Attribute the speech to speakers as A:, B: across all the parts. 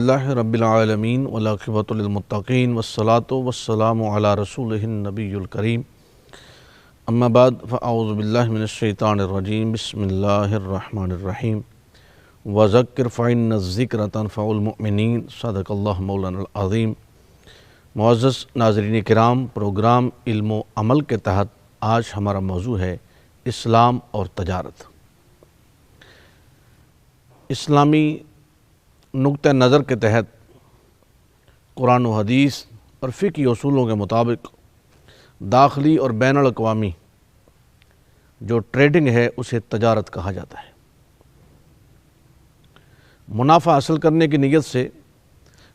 A: اللہ رب العالمین والعاقبۃ للمتقین والصلاۃ والسلام علی رسولہ النبی الکریم اما بعد فاعوذ باللہ من الشیطان الرجیم بسم اللہ الرحمن الرحیم وذکر فإن الذکر تنفع المؤمنین صدق اللہ مولانا العظیم۔ معزز ناظرین کرام، پروگرام علم و عمل کے تحت آج ہمارا موضوع ہے اسلام اور تجارت۔ اسلامی نقطہ نظر کے تحت قرآن و حدیث اور فقہی اصولوں کے مطابق داخلی اور بین الاقوامی جو ٹریڈنگ ہے اسے تجارت کہا جاتا ہے۔ منافع حاصل کرنے کی نیت سے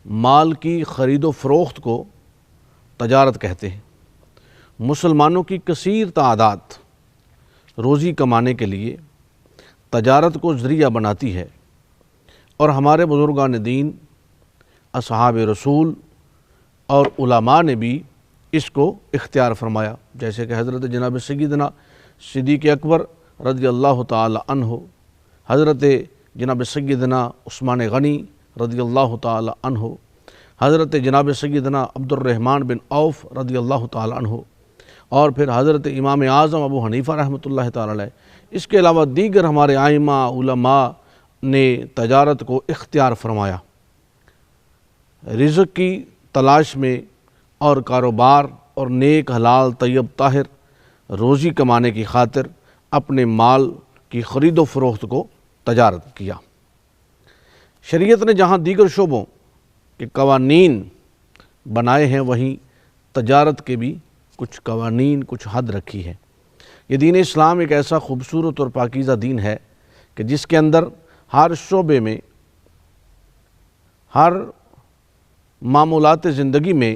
A: مال کی خرید و فروخت کو تجارت کہتے ہیں۔ مسلمانوں کی کثیر تعداد روزی کمانے کے لیے تجارت کو ذریعہ بناتی ہے، اور ہمارے بزرگان دین، اصحاب رسول اور علماء نے بھی اس کو اختیار فرمایا، جیسے کہ حضرت جناب سیدنا صدیق اکبر رضی اللہ تعالی عنہ، حضرت جناب سیدنا عثمان غنی رضی اللہ تعالی عنہ، حضرت جناب سیدنا عبد الرحمن بن عوف رضی اللہ تعالی عنہ، اور پھر حضرت امام اعظم ابو حنیفہ رحمۃ اللہ تعالی علیہ۔ اس کے علاوہ دیگر ہمارے ائمہ علماء نے تجارت کو اختیار فرمایا۔ رزق کی تلاش میں اور کاروبار اور نیک حلال طیب طاہر روزی کمانے کی خاطر اپنے مال کی خرید و فروخت کو تجارت کیا۔ شریعت نے جہاں دیگر شعبوں کے قوانین بنائے ہیں، وہیں تجارت کے بھی کچھ قوانین، کچھ حد رکھی ہے۔ یہ دین اسلام ایک ایسا خوبصورت اور پاکیزہ دین ہے کہ جس کے اندر ہر شعبے میں، ہر معمولات زندگی میں،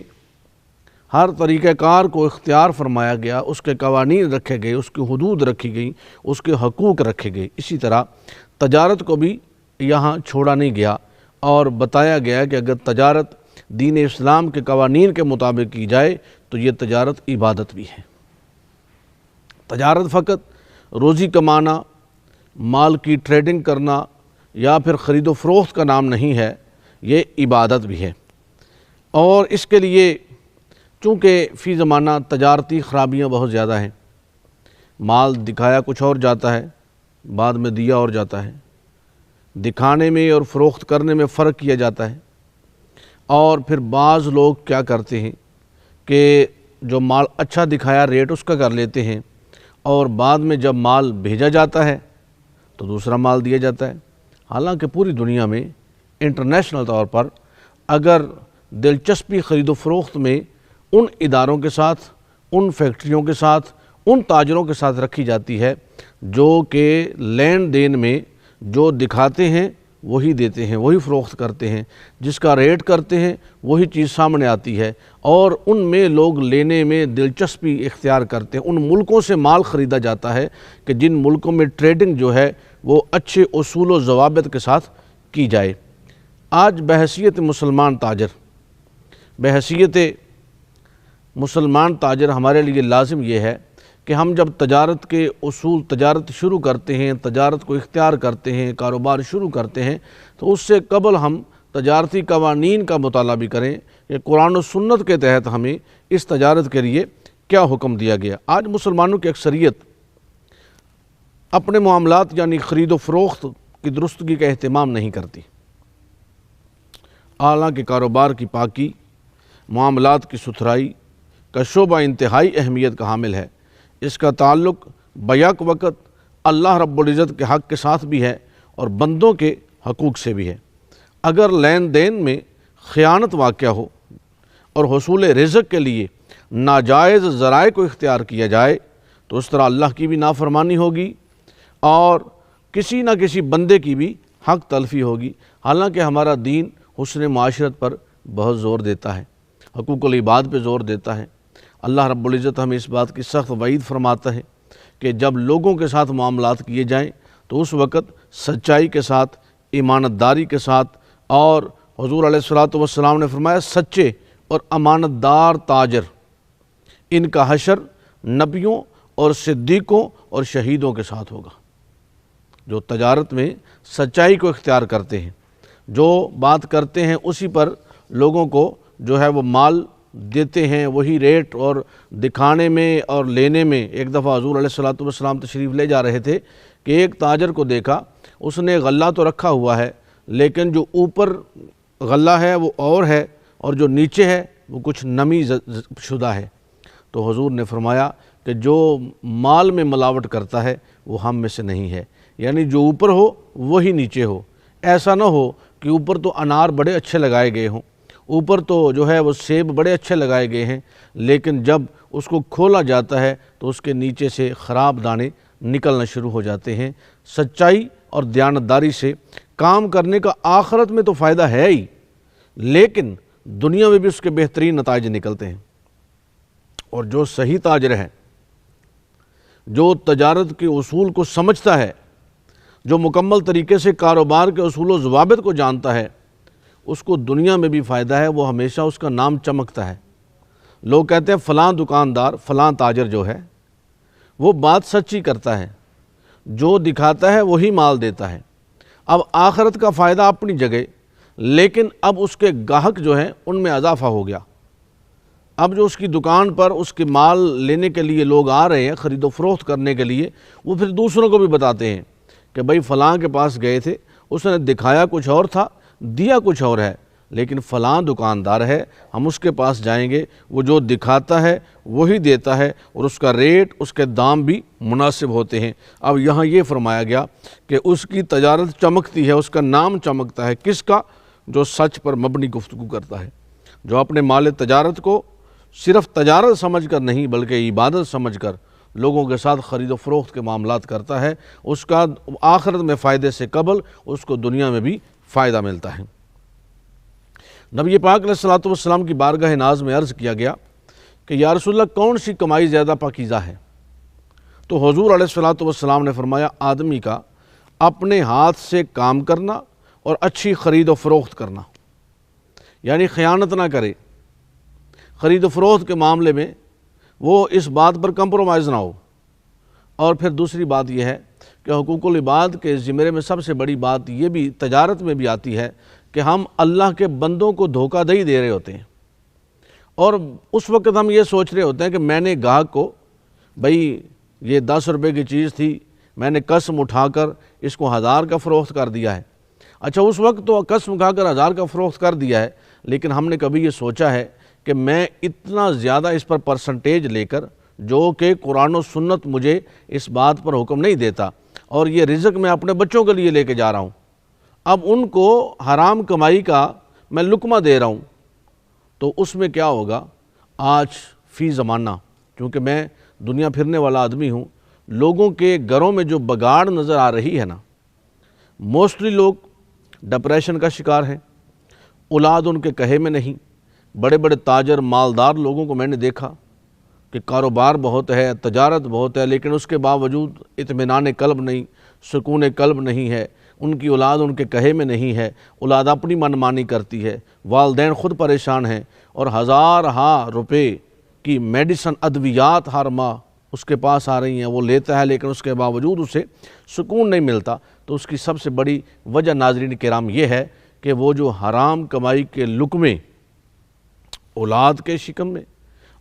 A: ہر طریقہ کار کو اختیار فرمایا گیا، اس کے قوانین رکھے گئے، اس کی حدود رکھی گئی، اس کے حقوق رکھے گئے۔ اسی طرح تجارت کو بھی یہاں چھوڑا نہیں گیا اور بتایا گیا کہ اگر تجارت دین اسلام کے قوانین کے مطابق کی جائے تو یہ تجارت عبادت بھی ہے۔ تجارت فقط روزی کمانا، مال کی ٹریڈنگ کرنا یا پھر خرید و فروخت کا نام نہیں ہے، یہ عبادت بھی ہے۔ اور اس کے لیے چونکہ فی زمانہ تجارتی خرابیاں بہت زیادہ ہیں، مال دکھایا کچھ اور جاتا ہے، بعد میں دیا اور جاتا ہے، دکھانے میں اور فروخت کرنے میں فرق کیا جاتا ہے، اور پھر بعض لوگ کیا کرتے ہیں کہ جو مال اچھا دکھایا ریٹ اس کا کر لیتے ہیں، اور بعد میں جب مال بھیجا جاتا ہے تو دوسرا مال دیا جاتا ہے۔ حالانکہ پوری دنیا میں انٹرنیشنل طور پر اگر دلچسپی خرید و فروخت میں ان اداروں کے ساتھ، ان فیکٹریوں کے ساتھ، ان تاجروں کے ساتھ رکھی جاتی ہے جو کہ لین دین میں جو دکھاتے ہیں وہی دیتے ہیں، وہی فروخت کرتے ہیں، جس کا ریٹ کرتے ہیں وہی چیز سامنے آتی ہے، اور ان میں لوگ لینے میں دلچسپی اختیار کرتے ہیں۔ ان ملکوں سے مال خریدا جاتا ہے کہ جن ملکوں میں ٹریڈنگ جو ہے وہ اچھے اصول و ضوابط کے ساتھ کی جائے۔ آج بحیثیت مسلمان تاجر ہمارے لیے لازم یہ ہے کہ ہم جب تجارت کے اصول، تجارت شروع کرتے ہیں، تجارت کو اختیار کرتے ہیں، کاروبار شروع کرتے ہیں، تو اس سے قبل ہم تجارتی قوانین کا مطالعہ بھی کریں کہ قرآن و سنت کے تحت ہمیں اس تجارت کے لیے کیا حکم دیا گیا۔ آج مسلمانوں کی اکثریت اپنے معاملات یعنی خرید و فروخت کی درستگی کا اہتمام نہیں کرتی۔ حالانکہ کاروبار کی پاکی، معاملات کی ستھرائی کا شعبہ انتہائی اہمیت کا حامل ہے۔ اس کا تعلق بیک وقت اللہ رب العزت کے حق کے ساتھ بھی ہے اور بندوں کے حقوق سے بھی ہے۔ اگر لین دین میں خیانت واقع ہو اور حصول رزق کے لیے ناجائز ذرائع کو اختیار کیا جائے تو اس طرح اللہ کی بھی نافرمانی ہوگی اور کسی نہ کسی بندے کی بھی حق تلفی ہوگی۔ حالانکہ ہمارا دین حسن معاشرت پر بہت زور دیتا ہے، حقوق العباد پہ زور دیتا ہے۔ اللہ رب العزت ہمیں اس بات کی سخت وعید فرماتا ہے کہ جب لوگوں کے ساتھ معاملات کیے جائیں تو اس وقت سچائی کے ساتھ، امانت داری کے ساتھ، اور حضور علیہ الصلوۃ والسلام نے فرمایا سچے اور امانت دار تاجر، ان کا حشر نبیوں اور صدیقوں اور شہیدوں کے ساتھ ہوگا۔ جو تجارت میں سچائی کو اختیار کرتے ہیں، جو بات کرتے ہیں اسی پر لوگوں کو جو ہے وہ مال دیتے ہیں، وہی ریٹ، اور دکھانے میں اور لینے میں۔ ایک دفعہ حضور علیہ الصلوۃ والسلام تشریف لے جا رہے تھے کہ ایک تاجر کو دیکھا، اس نے غلہ تو رکھا ہوا ہے لیکن جو اوپر غلہ ہے وہ اور ہے اور جو نیچے ہے وہ کچھ نمی شدہ ہے۔ تو حضور نے فرمایا کہ جو مال میں ملاوٹ کرتا ہے وہ ہم میں سے نہیں ہے، یعنی جو اوپر ہو وہی نیچے ہو۔ ایسا نہ ہو کہ اوپر تو انار بڑے اچھے لگائے گئے ہوں، اوپر تو جو ہے وہ سیب بڑے اچھے لگائے گئے ہیں، لیکن جب اس کو کھولا جاتا ہے تو اس کے نیچے سے خراب دانے نکلنا شروع ہو جاتے ہیں۔ سچائی اور دیانتداری سے کام کرنے کا آخرت میں تو فائدہ ہے ہی، لیکن دنیا میں بھی اس کے بہترین نتائج نکلتے ہیں۔ اور جو صحیح تاجر ہے، جو تجارت کے اصول کو سمجھتا ہے، جو مکمل طریقے سے کاروبار کے اصول و ضوابط کو جانتا ہے، اس کو دنیا میں بھی فائدہ ہے، وہ ہمیشہ اس کا نام چمکتا ہے۔ لوگ کہتے ہیں فلاں دکاندار، فلاں تاجر جو ہے وہ بات سچی کرتا ہے، جو دکھاتا ہے وہی مال دیتا ہے۔ اب آخرت کا فائدہ اپنی جگہ، لیکن اب اس کے گاہک جو ہیں ان میں اضافہ ہو گیا۔ اب جو اس کی دکان پر اس کے مال لینے کے لیے لوگ آ رہے ہیں، خرید و فروخت کرنے کے لیے، وہ پھر دوسروں کو بھی بتاتے ہیں کہ بھائی فلاں کے پاس گئے تھے، اس نے دکھایا کچھ اور تھا، دیا کچھ اور ہے، لیکن فلاں دکاندار ہے، ہم اس کے پاس جائیں گے، وہ جو دکھاتا ہے وہی دیتا ہے، اور اس کا ریٹ، اس کے دام بھی مناسب ہوتے ہیں۔ اب یہاں یہ فرمایا گیا کہ اس کی تجارت چمکتی ہے، اس کا نام چمکتا ہے، کس کا؟ جو سچ پر مبنی گفتگو کرتا ہے، جو اپنے مال تجارت کو صرف تجارت سمجھ کر نہیں بلکہ عبادت سمجھ کر لوگوں کے ساتھ خرید و فروخت کے معاملات کرتا ہے، اس کا آخرت میں فائدے سے قبل اس کو دنیا میں بھی فائدہ ملتا ہے۔ نبی پاک علیہ الصلوۃ والسلام کی بارگاہ ناز میں عرض کیا گیا کہ یا رسول اللہ کون سی کمائی زیادہ پاکیزہ ہے؟ تو حضور علیہ الصلوۃ والسلام نے فرمایا آدمی کا اپنے ہاتھ سے کام کرنا اور اچھی خرید و فروخت کرنا، یعنی خیانت نہ کرے، خرید و فروخت کے معاملے میں وہ اس بات پر کمپرومائز نہ ہو۔ اور پھر دوسری بات یہ ہے کہ حقوق العباد کے زمرے میں سب سے بڑی بات یہ بھی تجارت میں بھی آتی ہے کہ ہم اللہ کے بندوں کو دھوکہ دہی دے رہے ہوتے ہیں، اور اس وقت ہم یہ سوچ رہے ہوتے ہیں کہ میں نے گاہک کو، بھائی یہ 10 روپے کی چیز تھی، میں نے قسم اٹھا کر اس کو 1000 کا فروخت کر دیا ہے۔ اچھا اس وقت تو قسم اٹھا کر 1000 کا فروخت کر دیا ہے، لیکن ہم نے کبھی یہ سوچا ہے کہ میں اتنا زیادہ اس پر پرسنٹیج لے کر، جو کہ قرآن و سنت مجھے اس بات پر حکم نہیں دیتا، اور یہ رزق میں اپنے بچوں کے لیے لے کے جا رہا ہوں، اب ان کو حرام کمائی کا میں لقمہ دے رہا ہوں، تو اس میں کیا ہوگا؟ آج فی زمانہ، کیونکہ میں دنیا پھرنے والا آدمی ہوں، لوگوں کے گھروں میں جو بگاڑ نظر آ رہی ہے نا، موسٹلی لوگ ڈپریشن کا شکار ہیں، اولاد ان کے کہے میں نہیں۔ بڑے بڑے تاجر مالدار لوگوں کو میں نے دیکھا کہ کاروبار بہت ہے، تجارت بہت ہے، لیکن اس کے باوجود اطمینان قلب نہیں، سکون قلب نہیں ہے، ان کی اولاد ان کے کہے میں نہیں ہے، اولاد اپنی منمانی کرتی ہے، والدین خود پریشان ہیں، اور ہزارہا روپے کی میڈیسن، ادویات ہر ماہ اس کے پاس آ رہی ہیں، وہ لیتا ہے لیکن اس کے باوجود اسے سکون نہیں ملتا۔ تو اس کی سب سے بڑی وجہ ناظرین کرام یہ ہے کہ وہ جو حرام کمائی کے لقمے اولاد کے شکم میں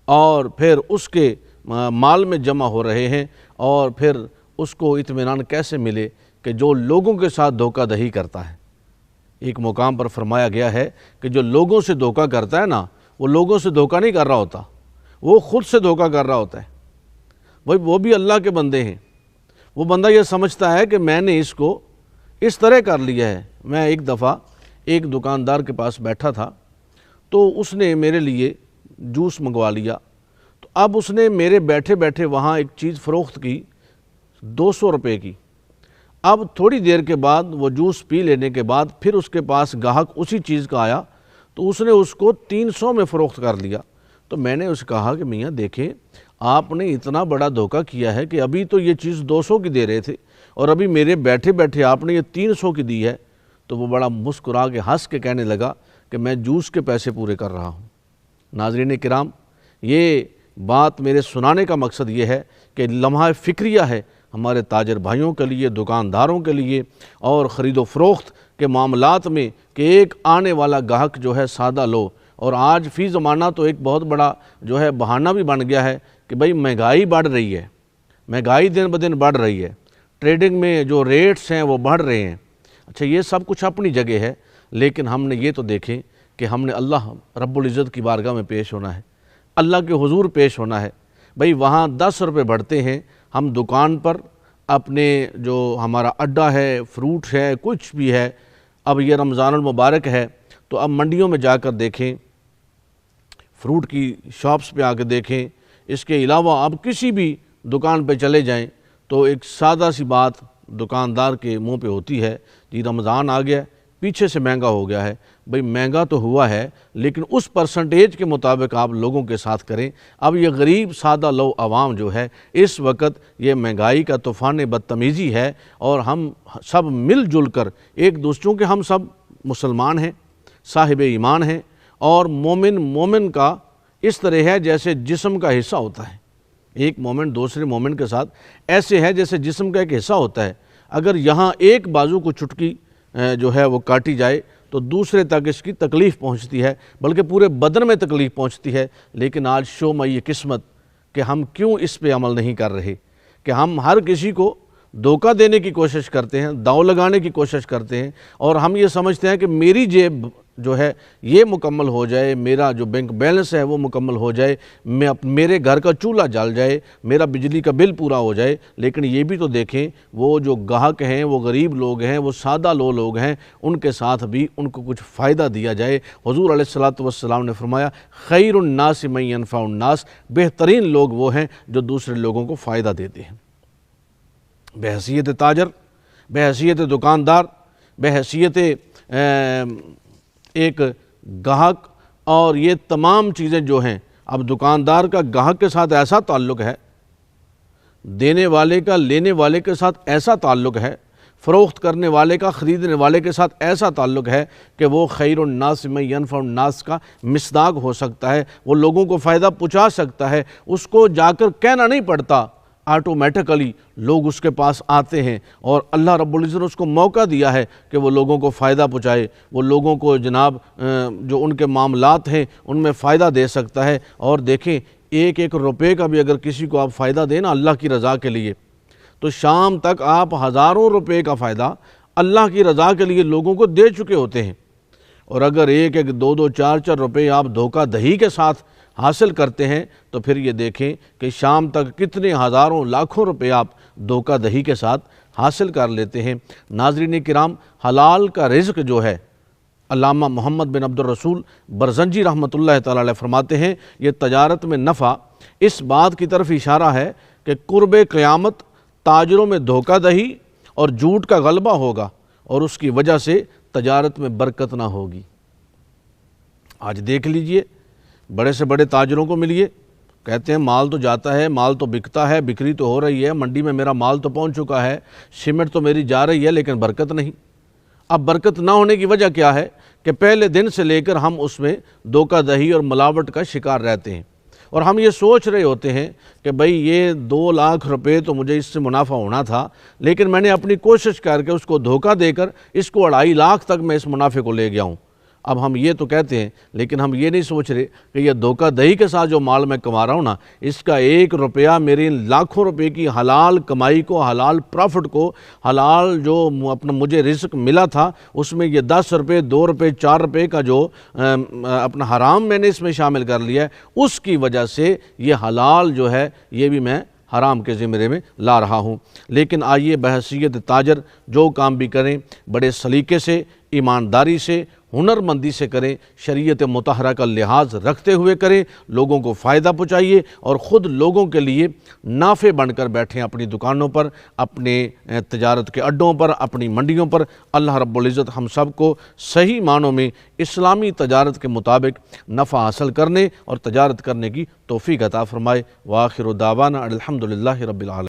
A: اور پھر اس کے مال میں جمع ہو رہے ہیں، اور پھر اس کو اطمینان کیسے ملے کہ جو لوگوں کے ساتھ دھوکہ دہی کرتا ہے۔ ایک مقام پر فرمایا گیا ہے کہ جو لوگوں سے دھوکہ کرتا ہے نا، وہ لوگوں سے دھوکہ نہیں کر رہا ہوتا، وہ خود سے دھوکہ کر رہا ہوتا ہے۔ وہ بھی اللہ کے بندے ہیں، وہ بندہ یہ سمجھتا ہے کہ میں نے اس کو اس طرح کر لیا ہے۔ میں ایک دفعہ ایک دکاندار کے پاس بیٹھا تھا، تو اس نے میرے لیے جوس منگوا لیا، تو اب اس نے میرے بیٹھے بیٹھے وہاں ایک چیز فروخت کی 200 روپے کی۔ اب تھوڑی دیر کے بعد وہ جوس پی لینے کے بعد پھر اس کے پاس گاہک اسی چیز کا آیا، تو اس نے اس کو 300 میں فروخت کر لیا۔ تو میں نے اسے کہا کہ میاں دیکھیں، آپ نے اتنا بڑا دھوکہ کیا ہے کہ ابھی تو یہ چیز 200 کی دے رہے تھے، اور ابھی میرے بیٹھے بیٹھے آپ نے یہ 300 کی دی ہے۔ تو وہ بڑا مسکرا کے ہنس کے کہنے لگا کہ میں جوس کے پیسے پورے کر رہا ہوں۔ ناظرین کرام، یہ بات میرے سنانے کا مقصد یہ ہے کہ لمحہ فکریہ ہے ہمارے تاجر بھائیوں کے لیے، دکانداروں کے لیے، اور خرید و فروخت کے معاملات میں کہ ایک آنے والا گاہک جو ہے سادہ لو، اور آج فی زمانہ تو ایک بہت بڑا جو ہے بہانہ بھی بن گیا ہے کہ بھئی مہنگائی بڑھ رہی ہے، مہنگائی دن بدن بڑھ رہی ہے، ٹریڈنگ میں جو ریٹس ہیں وہ بڑھ رہے ہیں۔ اچھا یہ سب کچھ اپنی جگہ ہے، لیکن ہم نے یہ تو دیکھیں کہ ہم نے اللہ رب العزت کی بارگاہ میں پیش ہونا ہے، اللہ کے حضور پیش ہونا ہے۔ بھئی وہاں 10 روپے بڑھتے ہیں، ہم دکان پر اپنے جو ہمارا اڈا ہے، فروٹ ہے، کچھ بھی ہے، اب یہ رمضان المبارک ہے تو اب منڈیوں میں جا کر دیکھیں، فروٹ کی شاپس پہ آ کے دیکھیں، اس کے علاوہ اب کسی بھی دکان پہ چلے جائیں تو ایک سادہ سی بات دکاندار کے منہ پہ ہوتی ہے، جی رمضان آ گیا، پیچھے سے مہنگا ہو گیا ہے۔ بھئی مہنگا تو ہوا ہے، لیکن اس پرسنٹیج کے مطابق آپ لوگوں کے ساتھ کریں۔ اب یہ غریب سادہ لو عوام جو ہے اس وقت یہ مہنگائی کا طوفان بدتمیزی ہے، اور ہم سب مل جل کر ایک دوسروں کے، ہم سب مسلمان ہیں، صاحب ایمان ہیں، اور مومن کا اس طرح ہے جیسے جسم کا حصہ ہوتا ہے۔ ایک مومن دوسرے مومن کے ساتھ ایسے ہے جیسے جسم کا ایک حصہ ہوتا ہے، اگر یہاں ایک بازو کو چٹکی جو ہے وہ کاٹی جائے تو دوسرے تک اس کی تکلیف پہنچتی ہے، بلکہ پورے بدن میں تکلیف پہنچتی ہے۔ لیکن آج شوم یہ قسمت کہ ہم کیوں اس پہ عمل نہیں کر رہے، کہ ہم ہر کسی کو دھوکہ دینے کی کوشش کرتے ہیں، داؤ لگانے کی کوشش کرتے ہیں، اور ہم یہ سمجھتے ہیں کہ میری جیب جو ہے یہ مکمل ہو جائے، میرا جو بینک بیلنس ہے وہ مکمل ہو جائے، میرے گھر کا چولہا جل جائے، میرا بجلی کا بل پورا ہو جائے۔ لیکن یہ بھی تو دیکھیں وہ جو گاہک ہیں، وہ غریب لوگ ہیں، وہ سادہ لوگ ہیں، ان کے ساتھ بھی ان کو کچھ فائدہ دیا جائے۔ حضور علیہ الصلوۃ والسلام نے فرمایا خیر الناس من ینفع الناس، بہترین لوگ وہ ہیں جو دوسرے لوگوں کو فائدہ دیتے ہیں۔ بحیثیت تاجر، بحیثیت دکاندار، بحیثیت ایک گاہک، اور یہ تمام چیزیں جو ہیں، اب دکاندار کا گاہک کے ساتھ ایسا تعلق ہے، دینے والے کا لینے والے کے ساتھ ایسا تعلق ہے، فروخت کرنے والے کا خریدنے والے کے ساتھ ایسا تعلق ہے کہ وہ خیر الناس من ینفع الناس کا مصداق ہو سکتا ہے، وہ لوگوں کو فائدہ پہنچا سکتا ہے، اس کو جا کر کہنا نہیں پڑتا، آٹومیٹکلی لوگ اس کے پاس آتے ہیں، اور اللہ رب العزت نے اس کو موقع دیا ہے کہ وہ لوگوں کو فائدہ پہنچائے، وہ لوگوں کو جناب جو ان کے معاملات ہیں ان میں فائدہ دے سکتا ہے۔ اور دیکھیں ایک ایک روپے کا بھی اگر کسی کو آپ فائدہ دیں نا اللہ کی رضا کے لیے، تو شام تک آپ ہزاروں روپے کا فائدہ اللہ کی رضا کے لیے لوگوں کو دے چکے ہوتے ہیں۔ اور اگر ایک ایک دو دو چار چار روپے آپ دھوکہ دہی کے ساتھ حاصل کرتے ہیں تو پھر یہ دیکھیں کہ شام تک کتنے ہزاروں لاکھوں روپے آپ دھوکہ دہی کے ساتھ حاصل کر لیتے ہیں۔ ناظرین کرام، حلال کا رزق جو ہے، علامہ محمد بن عبد الرسول برزنجی رحمۃ اللہ تعالی علیہ فرماتے ہیں، یہ تجارت میں نفع اس بات کی طرف اشارہ ہے کہ قرب قیامت تاجروں میں دھوکہ دہی اور جھوٹ کا غلبہ ہوگا، اور اس کی وجہ سے تجارت میں برکت نہ ہوگی۔ آج دیکھ لیجئے، بڑے سے بڑے تاجروں کو ملیے، کہتے ہیں مال تو جاتا ہے، مال تو بکتا ہے، بکری تو ہو رہی ہے، منڈی میں میرا مال تو پہنچ چکا ہے، سیمنٹ تو میری جا رہی ہے، لیکن برکت نہیں۔ اب برکت نہ ہونے کی وجہ کیا ہے کہ پہلے دن سے لے کر ہم اس میں دھوکہ دہی اور ملاوٹ کا شکار رہتے ہیں، اور ہم یہ سوچ رہے ہوتے ہیں کہ بھئی یہ 2 لاکھ روپے تو مجھے اس سے منافع ہونا تھا، لیکن میں نے اپنی کوشش کر کے اس کو دھوکہ دے کر اس کو 2.5 لاکھ تک میں اس منافع کو لے گیا ہوں۔ اب ہم یہ تو کہتے ہیں، لیکن ہم یہ نہیں سوچ رہے کہ یہ دھوکہ دہی کے ساتھ جو مال میں کما رہا ہوں نا، اس کا 1 روپیہ میری لاکھوں روپے کی حلال کمائی کو، حلال پروفٹ کو، حلال جو اپنا مجھے رزق ملا تھا، اس میں یہ 10 روپے، 2 روپے، 4 روپے کا جو اپنا حرام میں نے اس میں شامل کر لیا ہے، اس کی وجہ سے یہ حلال جو ہے یہ بھی میں حرام کے زمرے میں لا رہا ہوں۔ لیکن آئیے بحیثیت تاجر جو کام بھی کریں بڑے سلیقے سے، ایمانداری سے، ہنرمندی سے کریں، شریعت مطہرہ کا لحاظ رکھتے ہوئے کریں، لوگوں کو فائدہ پہنچائیے، اور خود لوگوں کے لیے نافع بن کر بیٹھیں اپنی دکانوں پر، اپنے تجارت کے اڈوں پر، اپنی منڈیوں پر۔ اللہ رب العزت ہم سب کو صحیح معنوں میں اسلامی تجارت کے مطابق نفع حاصل کرنے اور تجارت کرنے کی توفیق عطا فرمائے۔ وآخر دعوانا الحمدللہ رب العالمین۔